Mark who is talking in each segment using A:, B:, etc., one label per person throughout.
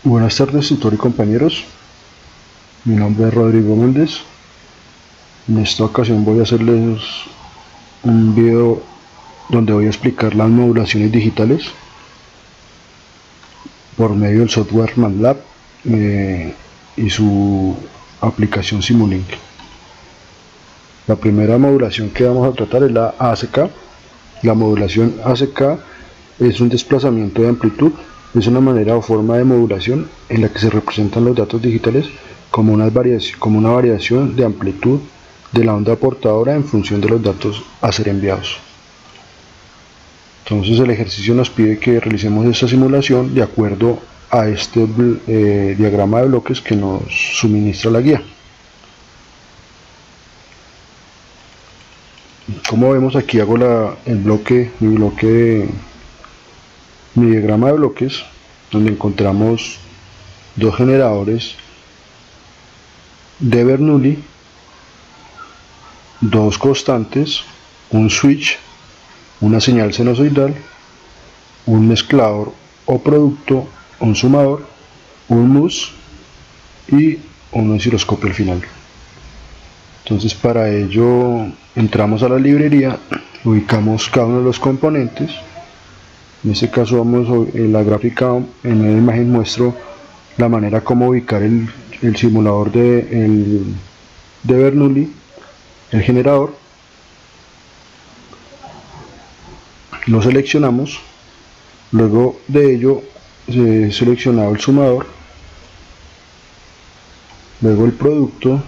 A: Buenas tardes, tutor y compañeros. Mi nombre es Rodrigo Méndez. En esta ocasión voy a hacerles un video donde voy a explicar las modulaciones digitales por medio del software MATLAB y su aplicación Simulink. La primera modulación que vamos a tratar es la ACK. La modulación ACK es un desplazamiento de amplitud. Es una manera o forma de modulación en la que se representan los datos digitales como una variación de amplitud de la onda portadora en función de los datos a ser enviados. Entonces el ejercicio nos pide que realicemos esta simulación de acuerdo a este diagrama de bloques que nos suministra la guía. Como vemos, aquí hago mi diagrama de bloques, donde encontramos dos generadores de Bernoulli, dos constantes, un switch, una señal sinusoidal, un mezclador o producto, un sumador, un mus y un osciloscopio al final. Entonces, para ello entramos a la librería, ubicamos cada uno de los componentes. En este caso en la gráfica, en la imagen muestro la manera como ubicar el simulador de Bernoulli, el generador. Lo seleccionamos, luego de ello he seleccionado el sumador, luego el producto,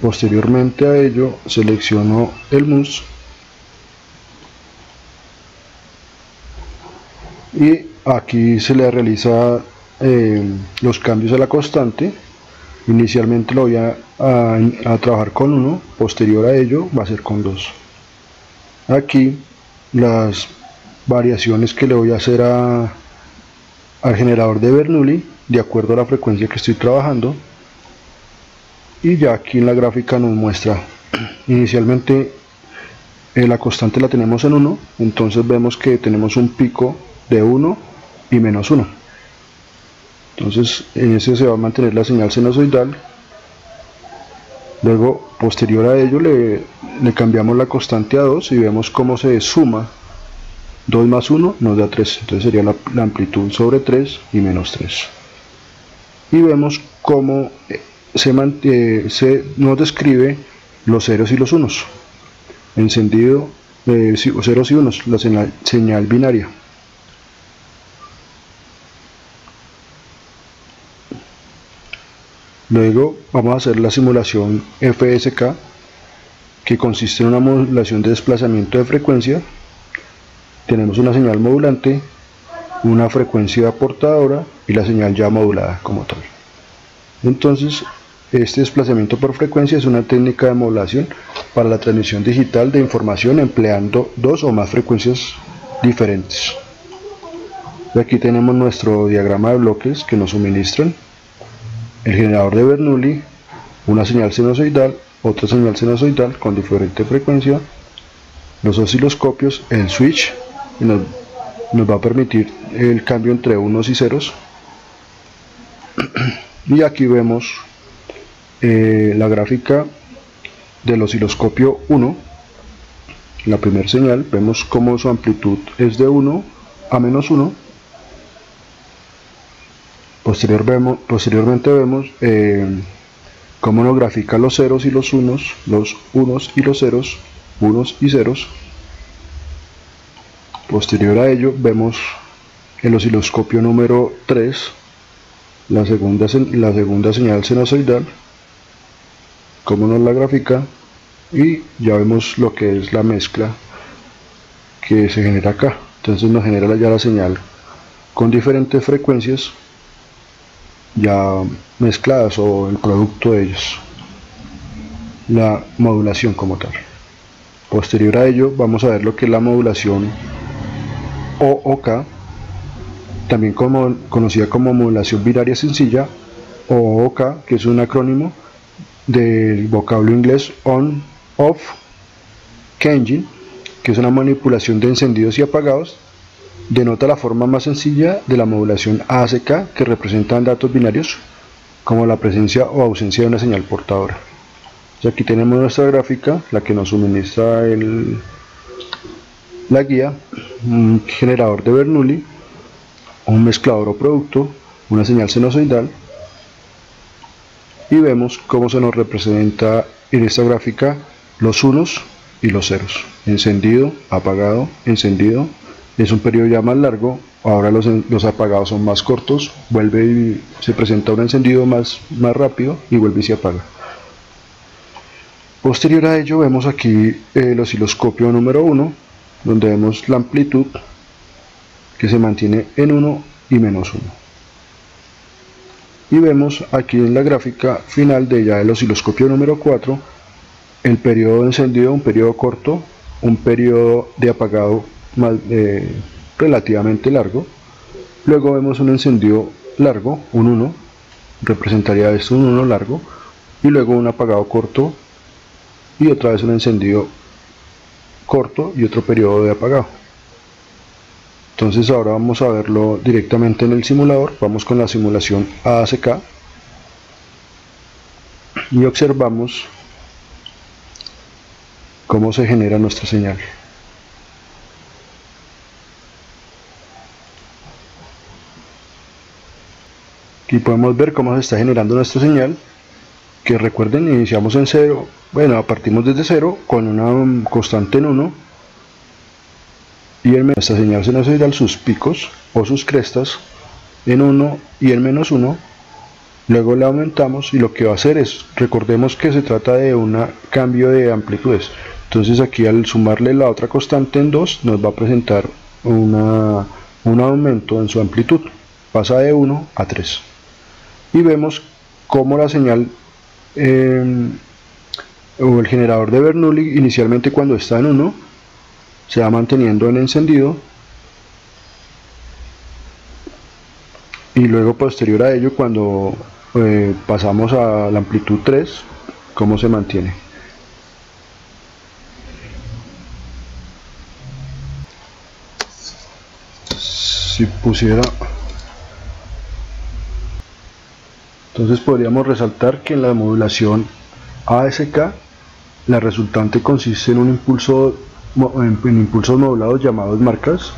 A: posteriormente a ello selecciono el mus y aquí se le realiza los cambios a la constante. Inicialmente lo voy a trabajar con 1, posterior a ello va a ser con 2. Aquí las variaciones que le voy a hacer al generador de Bernoulli de acuerdo a la frecuencia que estoy trabajando. Y ya aquí en la gráfica nos muestra inicialmente la constante la tenemos en 1, entonces vemos que tenemos un pico de 1 y menos 1. Entonces en ese se va a mantener la señal sinusoidal. Luego, posterior a ello, le cambiamos la constante a 2 y vemos cómo se suma. 2 más 1 nos da 3, entonces sería la amplitud sobre 3 y menos 3. Y vemos cómo nos describe los ceros y los unos, encendido, ceros y unos, la señal binaria. Luego vamos a hacer la simulación FSK, que consiste en una modulación de desplazamiento de frecuencia. Tenemos una señal modulante, una frecuencia portadora y la señal ya modulada como tal. Entonces, este desplazamiento por frecuencia es una técnica de modulación para la transmisión digital de información empleando dos o más frecuencias diferentes. Y aquí tenemos nuestro diagrama de bloques que nos suministran el generador de Bernoulli, una señal sinusoidal, otra señal sinusoidal con diferente frecuencia, los osciloscopios, el switch, que nos va a permitir el cambio entre unos y ceros. Y aquí vemos la gráfica del osciloscopio 1, la primera señal, vemos cómo su amplitud es de 1 a menos 1. Posteriormente vemos cómo nos grafica los ceros y los unos y los ceros, unos y ceros. Posterior a ello vemos el osciloscopio número 3, la segunda señal sinusoidal, cómo nos la grafica, y ya vemos lo que es la mezcla que se genera acá. Entonces nos genera ya la señal con diferentes frecuencias ya mezcladas o el producto de ellos, la modulación como tal. Posterior a ello vamos a ver lo que es la modulación OOK, también conocida como modulación binaria sencilla, o OOK, que es un acrónimo del vocablo inglés on, off, K-Engine, que es una manipulación de encendidos y apagados, denota la forma más sencilla de la modulación ASK, que representan datos binarios como la presencia o ausencia de una señal portadora. Entonces aquí tenemos nuestra gráfica, la que nos suministra la guía, un generador de Bernoulli, un mezclador o producto, una señal sinusoidal, y vemos cómo se nos representa en esta gráfica los unos y los ceros: encendido, apagado, encendido. Es un periodo ya más largo, ahora los apagados son más cortos, vuelve y se presenta un encendido más rápido y vuelve y se apaga. Posterior a ello vemos aquí el osciloscopio número 1, donde vemos la amplitud que se mantiene en 1 y menos 1. Y vemos aquí en la gráfica final de ya el osciloscopio número 4 el periodo de encendido, un periodo corto, un periodo de apagado relativamente largo. Luego vemos un encendido largo, un 1, representaría esto un 1 largo, y luego un apagado corto, y otra vez un encendido corto y otro periodo de apagado. Entonces ahora vamos a verlo directamente en el simulador. Vamos con la simulación ASK y observamos cómo se genera nuestra señal. Aquí podemos ver cómo se está generando nuestra señal, que recuerden, iniciamos en 0, bueno, partimos desde 0 con una constante en 1, y en nuestra señal sinusoidal, sus picos o sus crestas en 1 y en menos 1. Luego le aumentamos, y lo que va a hacer es, recordemos que se trata de un cambio de amplitudes. Entonces aquí al sumarle la otra constante en 2 nos va a presentar un aumento en su amplitud, pasa de 1 a 3. Y vemos cómo la señal o el generador de Bernoulli, inicialmente cuando está en 1, se va manteniendo en encendido, y luego posterior a ello, cuando pasamos a la amplitud 3, cómo se mantiene. Si pusiera, entonces podríamos resaltar que en la modulación ASK la resultante consiste en un impulsos modulados llamados marcas,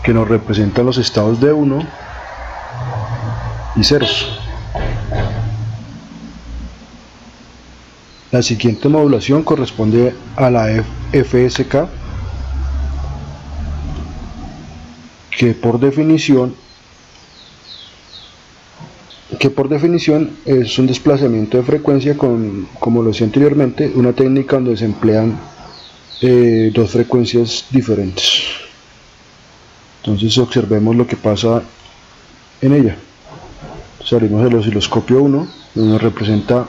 A: que nos representan los estados de 1 y ceros. La siguiente modulación corresponde a la FSK, que por definición es un desplazamiento de frecuencia con, como lo decía anteriormente, una técnica donde se emplean dos frecuencias diferentes. Entonces observemos lo que pasa en ella. Salimos del osciloscopio 1, donde nos representa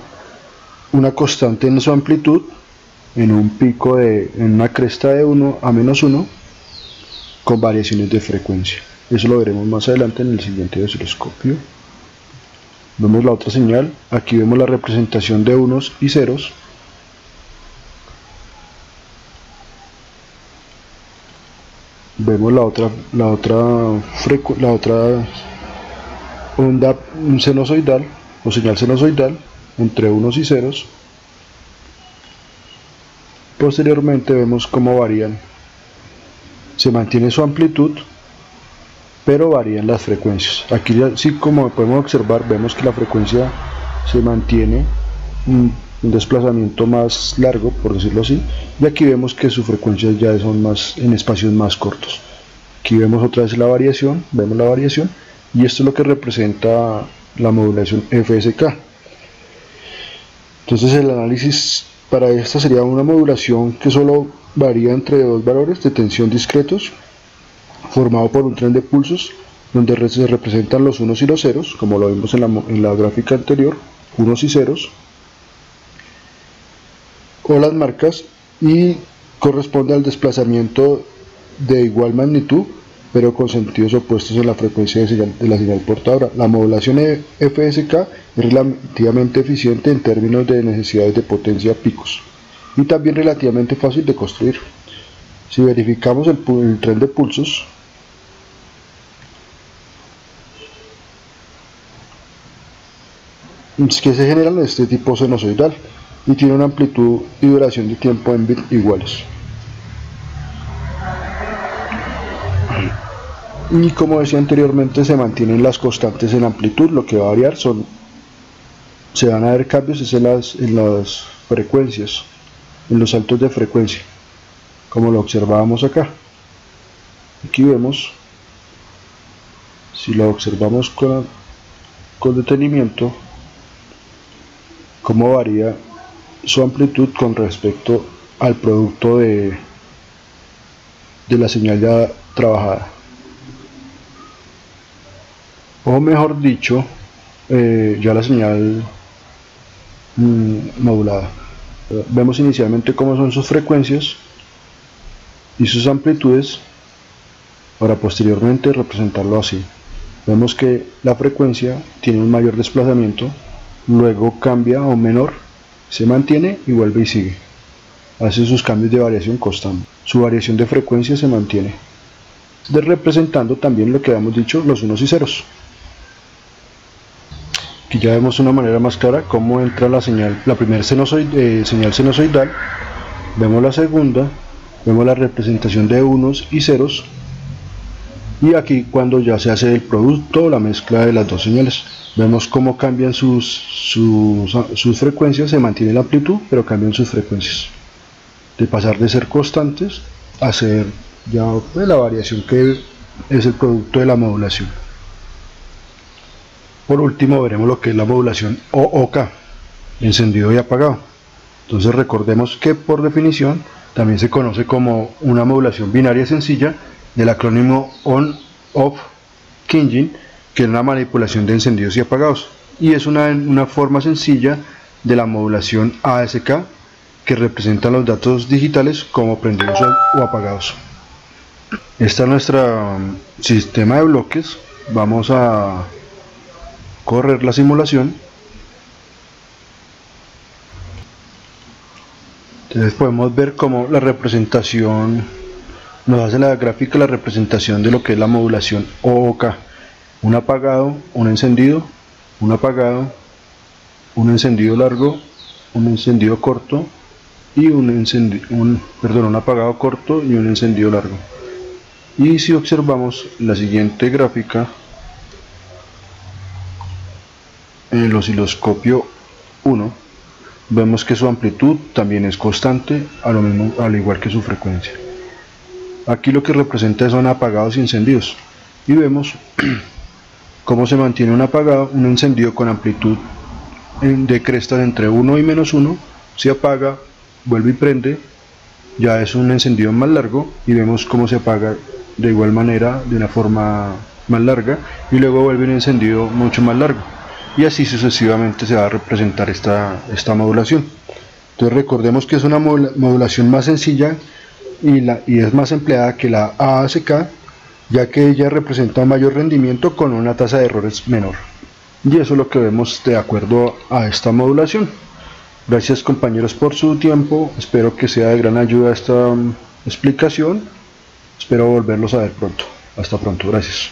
A: una constante en su amplitud, en un pico en una cresta de 1 a menos 1, con variaciones de frecuencia. Eso lo veremos más adelante en el siguiente osciloscopio. Vemos la otra señal, aquí vemos la representación de unos y ceros. Vemos la otra onda sinusoidal o señal sinusoidal entre unos y ceros. Posteriormente vemos cómo varían, se mantiene su amplitud, pero varían las frecuencias. Aquí sí, como podemos observar, vemos que la frecuencia se mantiene un desplazamiento más largo, por decirlo así, y aquí vemos que sus frecuencias ya son más en espacios más cortos. Aquí vemos otra vez la variación, y esto es lo que representa la modulación FSK. Entonces el análisis para esta sería una modulación que solo varía entre dos valores de tensión discretos, formado por un tren de pulsos donde se representan los unos y los ceros, como lo vimos en la gráfica anterior, unos y ceros, o las marcas, y corresponde al desplazamiento de igual magnitud pero con sentidos opuestos en la frecuencia de la señal portadora. La modulación FSK es relativamente eficiente en términos de necesidades de potencia picos. y también relativamente fácil de construir. Si verificamos el tren de pulsos, es que se generan de este tipo sinusoidal y tiene una amplitud y duración de tiempo en bits iguales. Y como decía anteriormente, se mantienen las constantes en amplitud. Lo que va a variar se van a ver cambios en las frecuencias, en los saltos de frecuencia, como lo observábamos acá. Aquí vemos, si lo observamos con detenimiento, cómo varía su amplitud con respecto al producto de la señal ya trabajada, o mejor dicho, ya la señal modulada. Vemos inicialmente cómo son sus frecuencias y sus amplitudes para posteriormente representarlo así. Vemos que la frecuencia tiene un mayor desplazamiento, luego cambia a un menor, se mantiene y vuelve y sigue. Hace sus cambios de variación constante. Su variación de frecuencia se mantiene, representando también lo que habíamos dicho, los unos y ceros. Aquí ya vemos de una manera más clara cómo entra la señal, la primera señal sinusoidal. Vemos la segunda, vemos la representación de unos y ceros, y aquí cuando ya se hace el producto o la mezcla de las dos señales, vemos cómo cambian sus frecuencias. Se mantiene la amplitud, pero cambian sus frecuencias, de pasar de ser constantes a ser ya la variación que es el producto de la modulación. Por último veremos lo que es la modulación OOK, encendido y apagado. Entonces recordemos que por definición también se conoce como una modulación binaria sencilla, del acrónimo On-Off Keying, que es una manipulación de encendidos y apagados, y es una forma sencilla de la modulación ASK, que representa los datos digitales como prendidos o apagados. Este es nuestro sistema de bloques. Vamos a correr la simulación. Entonces podemos ver cómo la representación nos hace la gráfica, la representación de lo que es la modulación OOK: un apagado, un encendido, un apagado, un encendido largo, un encendido corto y un apagado corto y un encendido largo. Y si observamos la siguiente gráfica en el osciloscopio 1, vemos que su amplitud también es constante, al igual que su frecuencia. Aquí lo que representa son apagados y encendidos, y vemos cómo se mantiene un apagado, un encendido con amplitud de crestas entre 1 y menos 1, se apaga, vuelve y prende, ya es un encendido más largo, y vemos cómo se apaga de igual manera, de una forma más larga, y luego vuelve un encendido mucho más largo, y así sucesivamente se va a representar esta modulación. Entonces recordemos que es una modulación más sencilla y es más empleada que la ASK, ya que ella representa un mayor rendimiento con una tasa de errores menor. Y eso es lo que vemos de acuerdo a esta modulación. Gracias compañeros por su tiempo, espero que sea de gran ayuda esta explicación, espero volverlos a ver pronto. Hasta pronto, gracias.